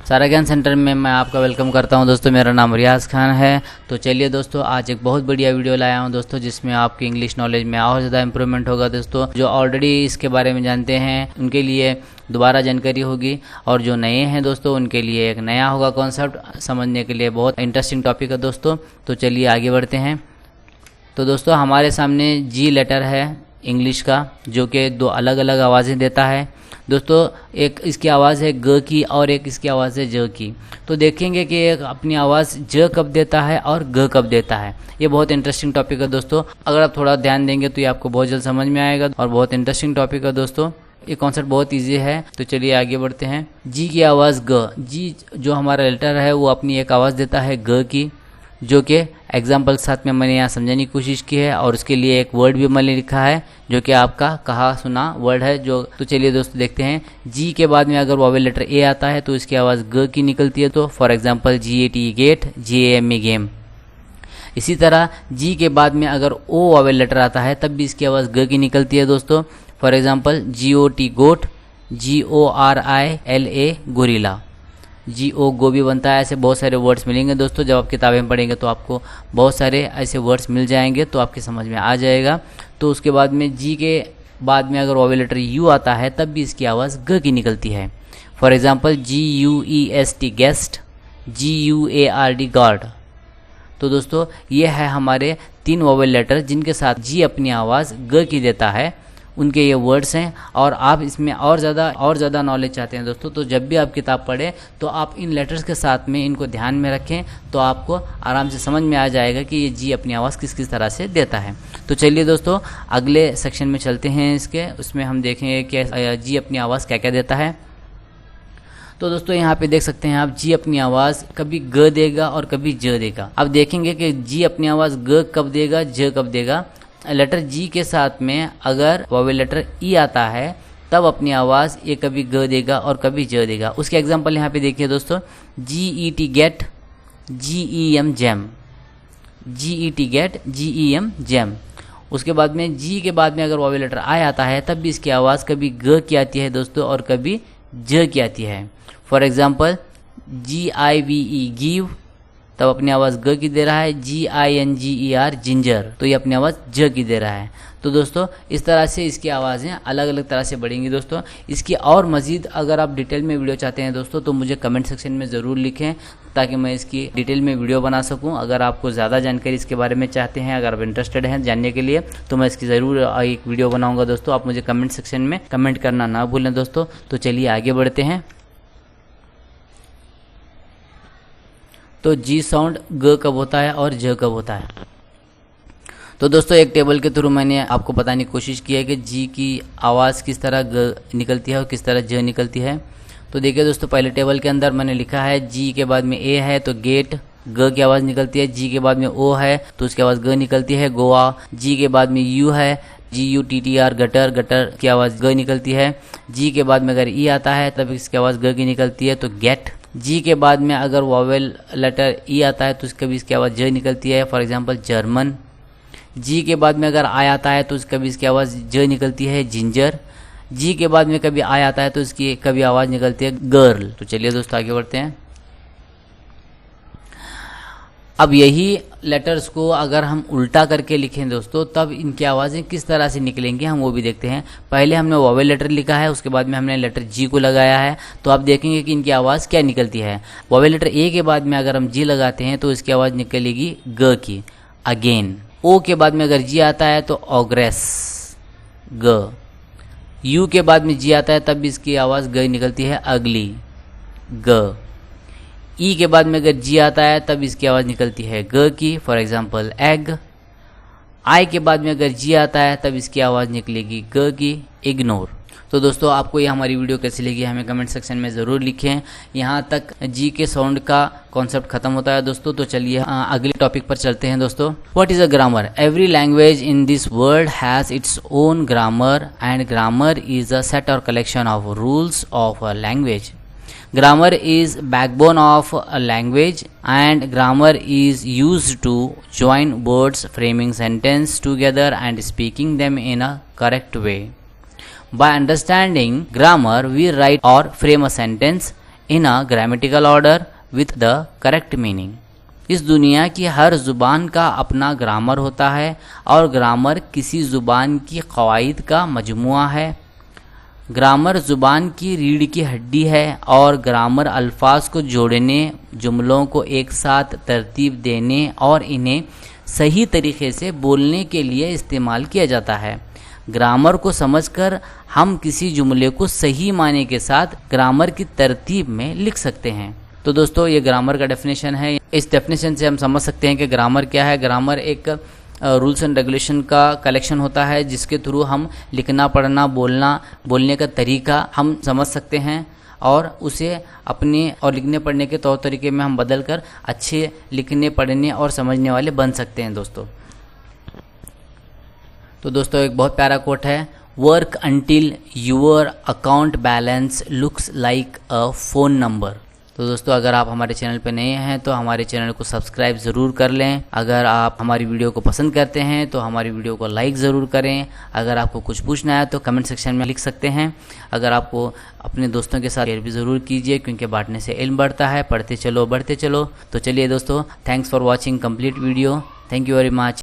सारा ज्ञान सेंटर में मैं आपका वेलकम करता हूं दोस्तों। मेरा नाम रियाज खान है। तो चलिए दोस्तों, आज एक बहुत बढ़िया वीडियो लाया हूं दोस्तों, जिसमें आपकी इंग्लिश नॉलेज में और ज़्यादा इंप्रूवमेंट होगा दोस्तों। जो ऑलरेडी इसके बारे में जानते हैं उनके लिए दोबारा जानकारी होगी, और जो नए हैं दोस्तों उनके लिए एक नया होगा कॉन्सेप्ट समझने के लिए। बहुत इंटरेस्टिंग टॉपिक है दोस्तों। तो चलिए आगे बढ़ते हैं। तो दोस्तों, हमारे सामने जी लेटर है इंग्लिश का, जो कि दो अलग अलग आवाज़ें देता है दोस्तों। एक इसकी आवाज़ है ग की और एक इसकी आवाज़ है ज की। तो देखेंगे कि एक अपनी आवाज़ ज कब देता है और ग कब देता है। ये बहुत इंटरेस्टिंग टॉपिक है दोस्तों। अगर आप थोड़ा ध्यान देंगे तो ये आपको बहुत जल्द समझ में आएगा, और बहुत इंटरेस्टिंग टॉपिक है दोस्तों। ये कॉन्सेप्ट बहुत ईजी है। तो चलिए आगे बढ़ते हैं। जी की आवाज़ ग। जी जो हमारा लेटर है वो अपनी एक आवाज़ देता है ग की, जो कि एग्जाम्पल के साथ में मैंने यहाँ समझाने की कोशिश की है, और उसके लिए एक वर्ड भी मैंने लिखा है जो कि आपका कहा सुना वर्ड है जो। तो चलिए दोस्तों देखते हैं। जी के बाद में अगर वॉवेल लेटर ए आता है तो इसकी आवाज़ ग की निकलती है। तो for example GAT gate, GAME game. इसी तरह जी के बाद में अगर ओ वॉवेल लेटर आता है तब भी इसकी आवाज़ ग की निकलती है दोस्तों। For example GOT goat, GORILA gorilla, GO go भी बनता है। ऐसे बहुत सारे वर्ड्स मिलेंगे दोस्तों। जब आप किताबें पढ़ेंगे तो आपको बहुत सारे ऐसे वर्ड्स मिल जाएंगे, तो आपकी समझ में आ जाएगा। तो उसके बाद में जी के बाद में अगर वॉवेल लेटर यू आता है तब भी इसकी आवाज़ ग की निकलती है। For example GUEST guest, GUARD guard. तो दोस्तों ये है हमारे 3 वॉवेल लेटर जिनके साथ जी अपनी आवाज़ ग की देता है, उनके ये वर्ड्स हैं। और आप इसमें और ज़्यादा नॉलेज चाहते हैं दोस्तों, तो जब भी आप किताब पढ़ें तो आप इन लेटर्स के साथ में इनको ध्यान में रखें, तो आपको आराम से समझ में आ जाएगा कि ये जी अपनी आवाज़ किस किस तरह से देता है। तो चलिए दोस्तों अगले सेक्शन में चलते हैं इसके। उसमें हम देखेंगे कि जी अपनी आवाज़ क्या क्या देता है। तो दोस्तों यहाँ पे देख सकते हैं आप, जी अपनी आवाज़ कभी ग देगा और कभी ज देगा। अब देखेंगे कि जी अपनी आवाज़ ग कब देगा, ज कब देगा। लेटर जी के साथ में अगर वॉवेल लेटर ई आता है तब अपनी आवाज़ ये कभी ग देगा और कभी ज देगा। उसके एग्जांपल यहाँ पे देखिए दोस्तों। GET get, GEM gem, GET get, GEM gem. उसके बाद में जी के बाद में अगर वॉवेल लेटर आई आता है तब भी इसकी आवाज़ कभी ग की आती है दोस्तों और कभी ज की आती है। फॉर एग्जाम्पल GIVE गिव, तब अपनी आवाज़ ग की दे रहा है। GINGER जिंजर, तो ये अपनी आवाज़ ज की दे रहा है। तो दोस्तों इस तरह से इसकी आवाज़ें अलग अलग तरह से बढ़ेंगी दोस्तों। इसकी और मज़ीद अगर आप डिटेल में वीडियो चाहते हैं दोस्तों तो मुझे कमेंट सेक्शन में ज़रूर लिखें, ताकि मैं इसकी डिटेल में वीडियो बना सकूं। अगर आपको ज़्यादा जानकारी इसके बारे में चाहते हैं, अगर आप इंटरेस्टेड हैं जानने के लिए, तो मैं इसकी ज़रूर एक वीडियो बनाऊँगा दोस्तों। आप मुझे कमेंट सेक्शन में कमेंट करना ना भूलें दोस्तों। तो चलिए आगे बढ़ते हैं। तो जी साउंड ग कब होता है और ज कब होता है। तो दोस्तों एक टेबल के थ्रू मैंने आपको बताने की कोशिश की है कि जी की आवाज़ किस तरह ग निकलती है और किस तरह ज निकलती है। तो देखिए दोस्तों, पहले टेबल के अंदर मैंने लिखा है जी के बाद में ए है तो गेट, ग की आवाज़ निकलती है। जी के बाद में ओ है तो उसकी आवाज़ ग निकलती है, गोवा। जी के बाद में यू है, GUTTR गटर, गटर की आवाज़ ग निकलती है। जी के बाद में अगर ई आता है तब इसकी आवाज़ ग की निकलती है, तो गेट। जी के बाद में अगर वॉवेल लेटर ई आता है तो इसका भी इसकी आवाज़ ज निकलती है। For example German. जी के बाद में अगर आई आता है तो इसका भी इसकी आवाज़ ज निकलती है, जिंजर। जी के बाद में कभी आई आता है तो इसकी कभी आवाज़ निकलती है, गर्ल। तो चलिए दोस्तों आगे बढ़ते हैं। अब यही लेटर्स को अगर हम उल्टा करके लिखें दोस्तों तब इनकी आवाज़ें किस तरह से निकलेंगी हम वो भी देखते हैं। पहले हमने वॉवेल लेटर लिखा है, उसके बाद में हमने लेटर जी को लगाया है, तो आप देखेंगे कि इनकी आवाज़ क्या निकलती है। वॉवेल लेटर ए के बाद में अगर हम जी लगाते हैं तो इसकी आवाज़ निकलेगी ग की, अगेन। ओ के बाद में अगर जी आता है तो ऑग्रेस, ग। यू के बाद में जी आता है तब भी इसकी आवाज़ ग निकलती है, अगली, ग। ई के बाद में अगर जी आता है तब इसकी आवाज़ निकलती है ग की, फॉर एग्जांपल एग। आई के बाद में अगर जी आता है तब इसकी आवाज़ निकलेगी ग की, इग्नोर। तो दोस्तों आपको ये हमारी वीडियो कैसी लगी हमें कमेंट सेक्शन में ज़रूर लिखें। यहाँ तक जी के साउंड का कॉन्सेप्ट खत्म होता है दोस्तों। तो चलिए अगले टॉपिक पर चलते हैं दोस्तों। What is a grammar? Every language in this world has its own grammar, and grammar is a set और collection of rules of a language. Grammar is backbone of a language, and grammar is used to join words, framing sentence together and speaking them in a correct way. By understanding grammar, we write or frame a sentence in a grammatical order with the correct meaning. इस दुनिया की हर ज़ुबान का अपना grammar होता है और grammar किसी ज़ुबान की क़वाइद का मजमुआ है। ग्रामर ज़ुबान की रीढ़ की हड्डी है और ग्रामर अल्फाज को जोड़ने, जुमलों को एक साथ तरतीब देने और इन्हें सही तरीके से बोलने के लिए इस्तेमाल किया जाता है। ग्रामर को समझकर हम किसी जुमले को सही माने के साथ ग्रामर की तरतीब में लिख सकते हैं। तो दोस्तों ये ग्रामर का डेफिनेशन है। इस डेफिनेशन से हम समझ सकते हैं कि ग्रामर क्या है। ग्रामर एक रूल्स एंड रेगुलेशन का कलेक्शन होता है जिसके थ्रू हम लिखना, पढ़ना, बोलने का तरीका हम समझ सकते हैं और उसे अपने और लिखने पढ़ने के तौर तरीके में हम बदल कर अच्छे लिखने, पढ़ने और समझने वाले बन सकते हैं दोस्तों। तो दोस्तों एक बहुत प्यारा कोट है, work until your account balance looks like a phone number. तो दोस्तों अगर आप हमारे चैनल पर नए हैं तो हमारे चैनल को सब्सक्राइब ज़रूर कर लें। अगर आप हमारी वीडियो को पसंद करते हैं तो हमारी वीडियो को लाइक ज़रूर करें। अगर आपको कुछ पूछना है तो कमेंट सेक्शन में लिख सकते हैं। अगर आपको अपने दोस्तों के साथ शेयर भी ज़रूर कीजिए क्योंकि बांटने से इल्म बढ़ता है। पढ़ते चलो, बढ़ते चलो। तो चलिए दोस्तों, thanks for watching complete video. Thank you very much.